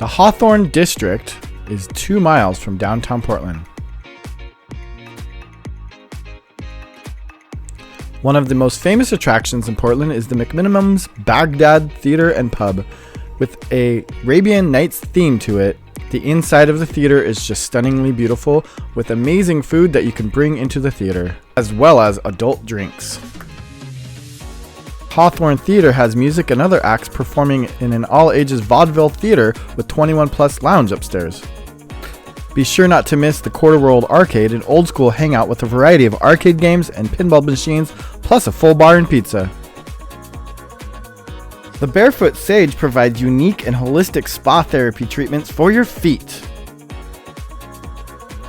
The Hawthorne District is 2 miles from downtown Portland. One of the most famous attractions in Portland is the McMenamins Bagdad Theater and Pub. With a Arabian Nights theme to it, the inside of the theater is just stunningly beautiful with amazing food that you can bring into the theater, as well as adult drinks. Hawthorne Theater has music and other acts performing in an all-ages vaudeville theater with 21+ lounge upstairs. Be sure not to miss the Quarterworld Arcade, an old-school hangout with a variety of arcade games and pinball machines, plus a full bar and pizza. The Barefoot Sage provides unique and holistic spa therapy treatments for your feet.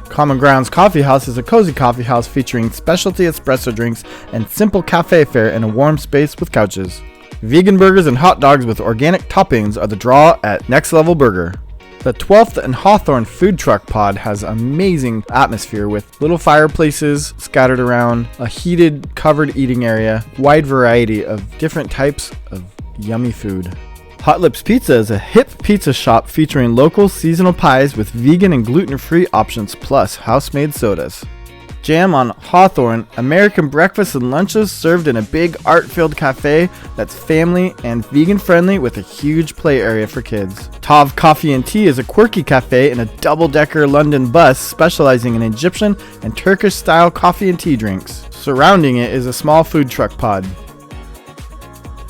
Common Grounds Coffeehouse is a cozy coffee house featuring specialty espresso drinks and simple cafe fare in a warm space with couches. Vegan burgers and hot dogs with organic toppings are the draw at Next Level Burger. The 12th and Hawthorne Food Truck Pod has amazing atmosphere with little fireplaces scattered around, a heated covered eating area, wide variety of different types of yummy food. Hotlips Pizza is a hip pizza shop featuring local seasonal pies with vegan and gluten-free options plus house-made sodas. Jam on Hawthorne, American breakfasts and lunches served in a big art-filled cafe that's family and vegan-friendly with a huge play area for kids. Tav Coffee and Tea is a quirky cafe in a double-decker London bus specializing in Egyptian and Turkish-style coffee and tea drinks. Surrounding it is a small food truck pod.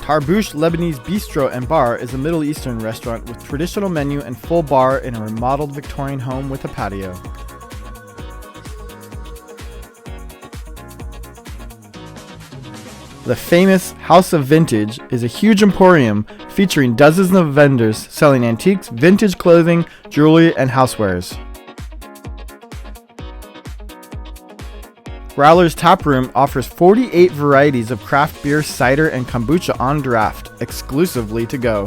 TarBoush Lebanese Bistro and Bar is a Middle Eastern restaurant with traditional menu and full bar in a remodeled Victorian home with a patio. The famous House of Vintage is a huge emporium featuring dozens of vendors selling antiques, vintage clothing, jewelry, and housewares. Growler's Taproom offers 48 varieties of craft beer, cider, and kombucha on draft, exclusively to go.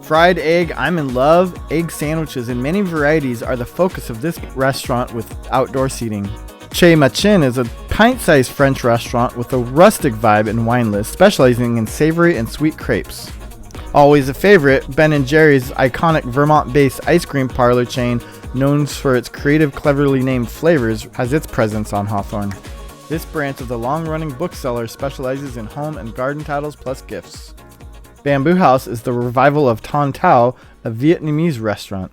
Fried egg, I'm in love. Egg sandwiches in many varieties are the focus of this restaurant with outdoor seating. Che Machin is a pint-sized French restaurant with a rustic vibe and wine list, specializing in savory and sweet crepes. Always a favorite, Ben & Jerry's iconic Vermont-based ice cream parlor chain, known for its creative, cleverly named flavors, has its presence on Hawthorne. This branch of the long-running bookseller specializes in home and garden titles plus gifts. Bamboo House is the revival of Ton Tao, a Vietnamese restaurant.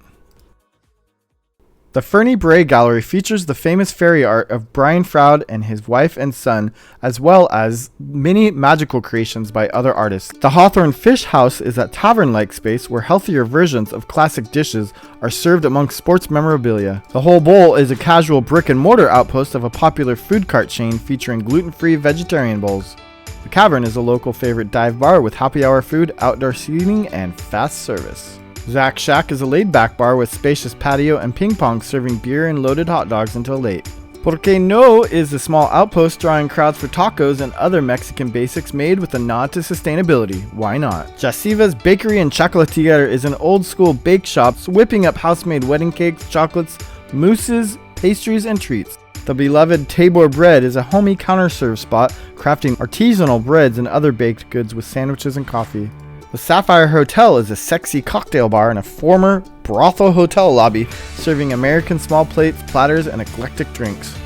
The Fernie Bray Gallery features the famous fairy art of Brian Froud and his wife and son, as well as many magical creations by other artists. The Hawthorne Fish House is a tavern-like space where healthier versions of classic dishes are served among sports memorabilia. The Whole Bowl is a casual brick-and-mortar outpost of a popular food cart chain featuring gluten-free vegetarian bowls. The Cavern is a local favorite dive bar with happy hour food, outdoor seating, and fast service. Zach Shack is a laid-back bar with spacious patio and ping pong serving beer and loaded hot dogs until late. Porque No is a small outpost drawing crowds for tacos and other Mexican basics made with a nod to sustainability. Why not? Jaciva's Bakery and Choclatier is an old-school bake shop whipping up house-made wedding cakes, chocolates, mousses, pastries, and treats. The beloved Tabor Bread is a homey counter-serve spot crafting artisanal breads and other baked goods with sandwiches and coffee. The Sapphire Hotel is a sexy cocktail bar in a former brothel hotel lobby, serving American small plates, platters, and eclectic drinks.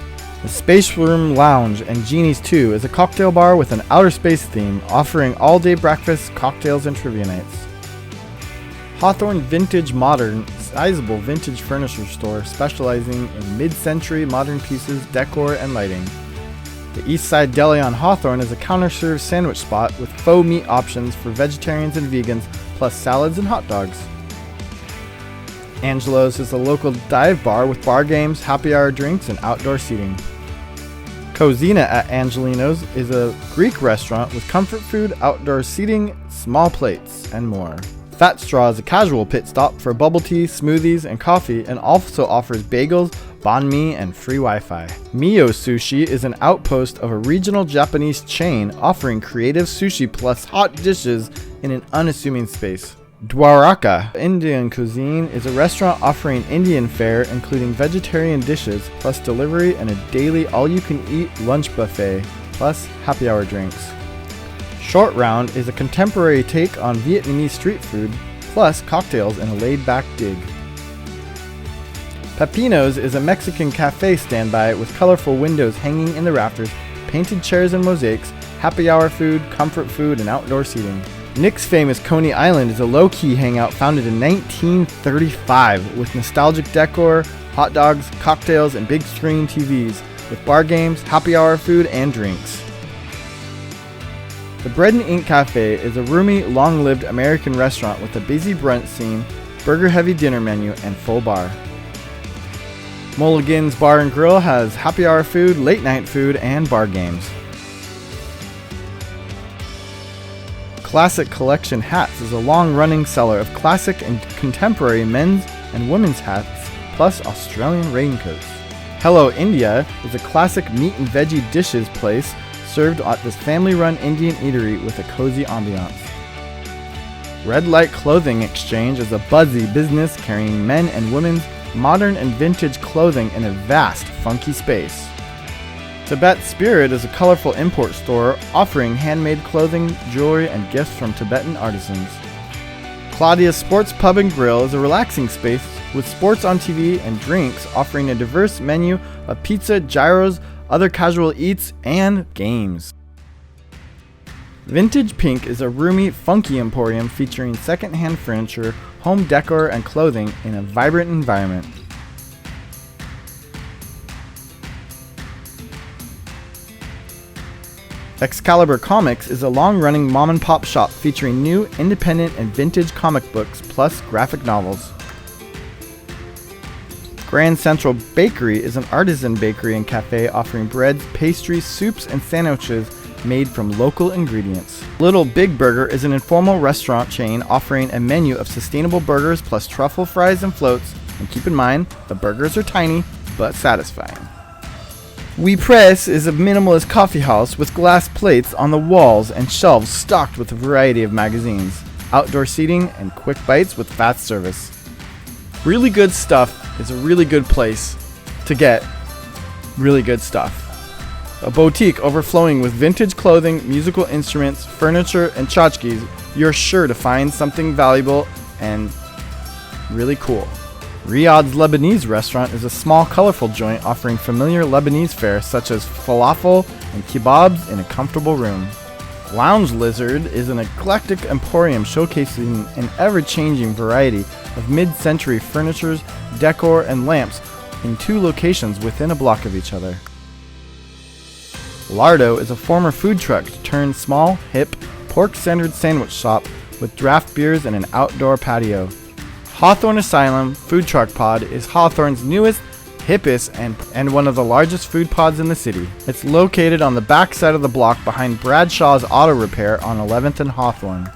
The Spaceroom Lounge and Genie's 2 is a cocktail bar with an outer space theme, offering all-day breakfast, cocktails, and trivia nights. Hawthorne Vintage Modern, sizable vintage furniture store specializing in mid-century modern pieces, decor, and lighting. The East Side Deli on Hawthorne is a counter-serve sandwich spot with faux meat options for vegetarians and vegans, plus salads and hot dogs. Angelo's is a local dive bar with bar games, happy hour drinks, and outdoor seating. Cuisine at Angelino's is a Greek restaurant with comfort food, outdoor seating, small plates, and more. Fat Straw is a casual pit stop for bubble tea, smoothies, and coffee, and also offers bagels, banh mi, and free Wi-Fi. Mio Sushi is an outpost of a regional Japanese chain offering creative sushi plus hot dishes in an unassuming space. Dwaraka Indian Cuisine is a restaurant offering Indian fare including vegetarian dishes plus delivery and a daily all-you-can-eat lunch buffet plus happy hour drinks. Short Round is a contemporary take on Vietnamese street food, plus cocktails in a laid-back dig. Pepino's is a Mexican cafe standby with colorful windows hanging in the rafters, painted chairs and mosaics, happy hour food, comfort food, and outdoor seating. Nick's famous Coney Island is a low-key hangout founded in 1935 with nostalgic decor, hot dogs, cocktails, and big screen TVs, with bar games, happy hour food, and drinks. The Bread and Ink Cafe is a roomy, long-lived American restaurant with a busy brunch scene, burger-heavy dinner menu, and full bar. Mulligan's Bar and Grill has happy hour food, late night food, and bar games. Classic Collection Hats is a long-running seller of classic and contemporary men's and women's hats, plus Australian raincoats. Hello India is a classic meat and veggie dishes place served at this family-run Indian eatery with a cozy ambiance. Red Light Clothing Exchange is a buzzy business carrying men and women's modern and vintage clothing in a vast, funky space. Tibet Spirit is a colorful import store offering handmade clothing, jewelry, and gifts from Tibetan artisans. CLAUDIA'S Sports Pub and Grill is a relaxing space with sports on TV and drinks offering a diverse menu of pizza, gyros, other casual eats, and games. Vintage Pink is a roomy, funky emporium featuring second-hand furniture, home decor, and clothing in a vibrant environment. Excalibur Comics is a long-running mom-and-pop shop featuring new, independent, and vintage comic books plus graphic novels. Grand Central Bakery is an artisan bakery and cafe offering breads, pastries, soups, and sandwiches made from local ingredients. Little Big Burger is an informal restaurant chain offering a menu of sustainable burgers plus truffle fries and floats, and keep in mind, the burgers are tiny but satisfying. We Press is a minimalist coffeehouse with glass plates on the walls and shelves stocked with a variety of magazines, outdoor seating, and quick bites with fast service. Really Good Stuff is a really good place to get really good stuff. A boutique overflowing with vintage clothing, musical instruments, furniture, and tchotchkes, you're sure to find something valuable and really cool. Riyadh's Lebanese restaurant is a small, colorful joint offering familiar Lebanese fare such as falafel and kebabs in a comfortable room. Lounge Lizard is an eclectic emporium showcasing an ever-changing variety of mid-century furnitures, decor, and lamps in 2 locations within a block of each other. Lardo is a former food truck turned small, hip, pork-centered sandwich shop with draft beers and an outdoor patio. Hawthorne Asylum Food Truck Pod is Hawthorne's newest, hippest, and one of the largest food pods in the city. It's located on the back side of the block behind Bradshaw's Auto Repair on 11th and Hawthorne.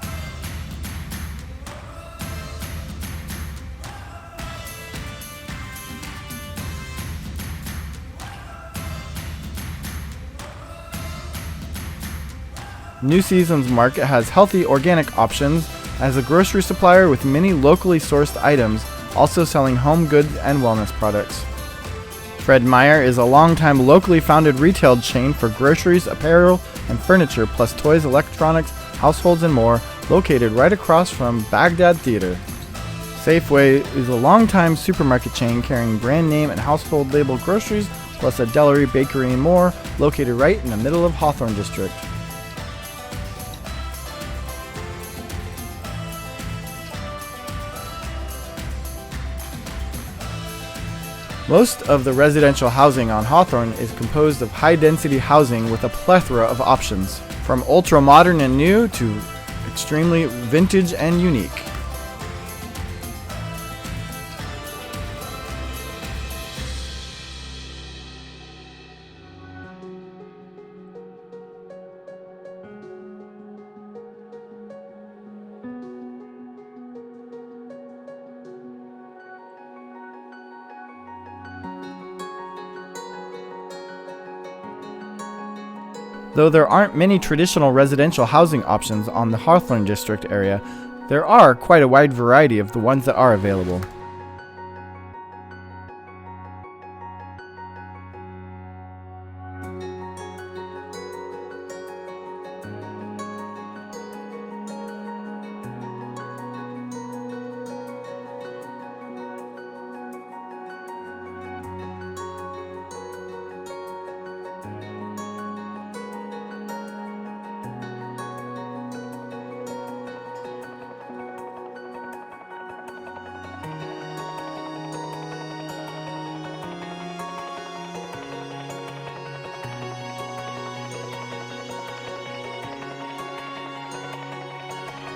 New Seasons Market has healthy organic options as a grocery supplier with many locally sourced items, also selling home goods and wellness products. Fred Meyer is a longtime locally founded retail chain for groceries, apparel, and furniture, plus toys, electronics, households, and more, located right across from Bagdad Theater. Safeway is a longtime supermarket chain carrying brand name and household label groceries, plus a deli, bakery, and more, located right in the middle of Hawthorne District. Most of the residential housing on Hawthorne is composed of high-density housing with a plethora of options, from ultra-modern and new to extremely vintage and unique. Though there aren't many traditional residential housing options on the Hawthorne District area, there are quite a wide variety of the ones that are available.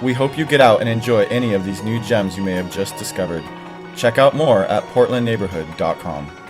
We hope you get out and enjoy any of these new gems you may have just discovered. Check out more at portlandneighborhood.com.